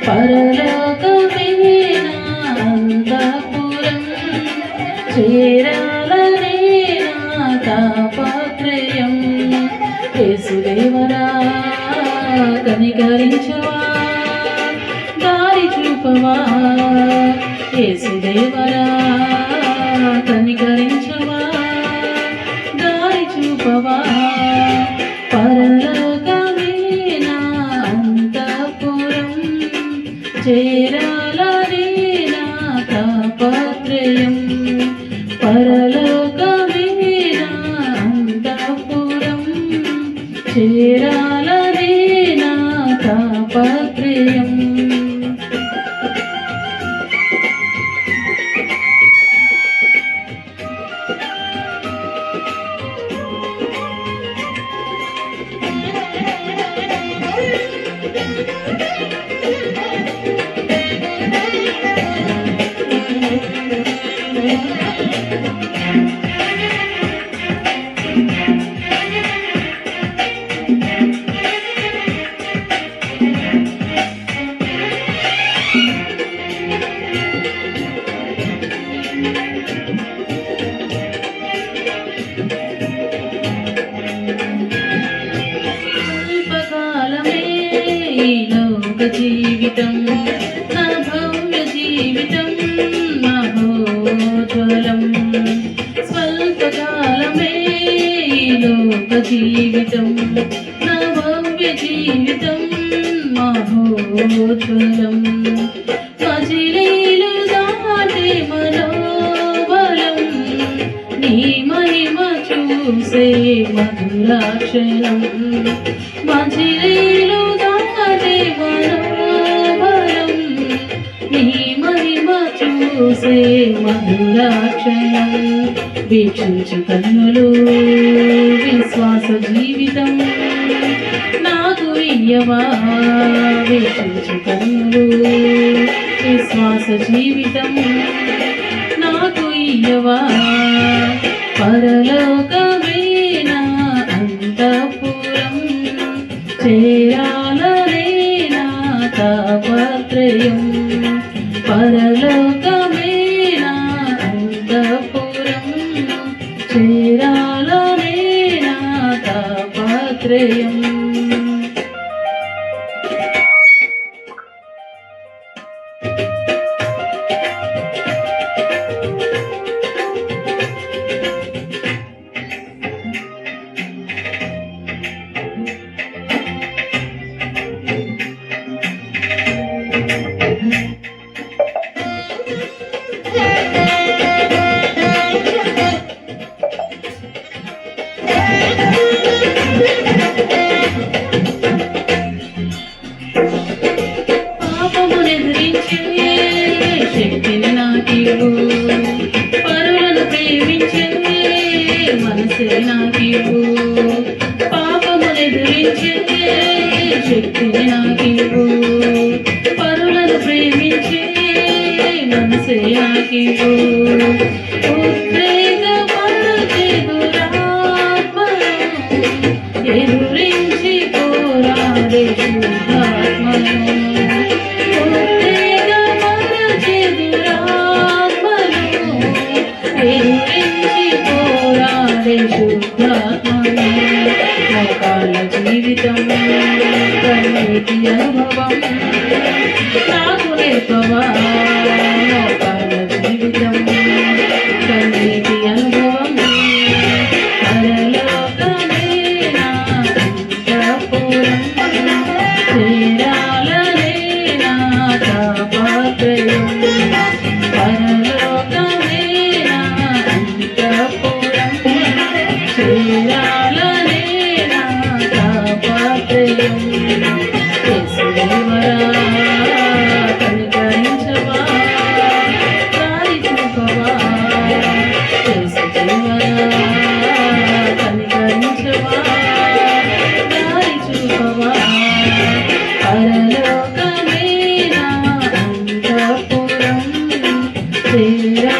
పరలోకమే నా అంతఃపురం చేరాలనే నా తాపత్రయం యేసుదేవరా కనికరించవా దారి చూపవా యేసుదేవరా కనికరించవా దారి చూపవా పరలోకమే నా అంతఃపురం చేరాలనే నా తాపత్రయం పరలోకమే నా అంతఃపురం చేరాలనే నా తాపత్రయం జీవితం నా భవ్య జీవితం మహోజ్వలం స్వల్పకాలమే లోక జీవితం నా భవ్య జీవితం మహోజ్వలం మజిలీలు దాటే మనోబలం నీ మహిమ చూసే మధురాక్షరం మజిలీలు మనోబలం నీ మహిమ చూసే మధురాక్షయం వీక్షించు కన్నులు విశ్వాస జీవితం నాకు ఇయ్యవా వీక్షించు కన్నులు విశ్వాస జీవితం నాకు ఇయ్యవా పరలోకమే నా అంతఃపురం చేరాలనే నా తాపత్రయం పరలోకమే నా అంతఃపురం చేరాలనే నా తాపత్రయం శక్తిని నాకివ్వు పరులను ప్రేమించే మనసే నాకివ్వు పాపమును ఎదిరించే శక్తిని నాకివ్వు పరులను ప్రేమించే మనసే నాకివ్వు ఉద్రేకపరచే దురాత్మను ఎదురించి పోరాడే శుద్ధాత్మను మోకాళ్ళ జీవితం కన్నీటి అనుభవం నాకు నేర్పవా మోకాళ్ళ జీవితం కన్నీటి అనుభవం పరలోకమే నా అంతఃపురం చేరాలనే నా తాపత్రయం పరలోకమే నా అంతఃపురం చేరాలనే నా తాపత్రయం యేసుదేవరా కనికరించవా దారి చూపవా యేసుదేవరా కనికరించవా దారి చూపవా పరలోకమే నా అంతఃపురం చేరా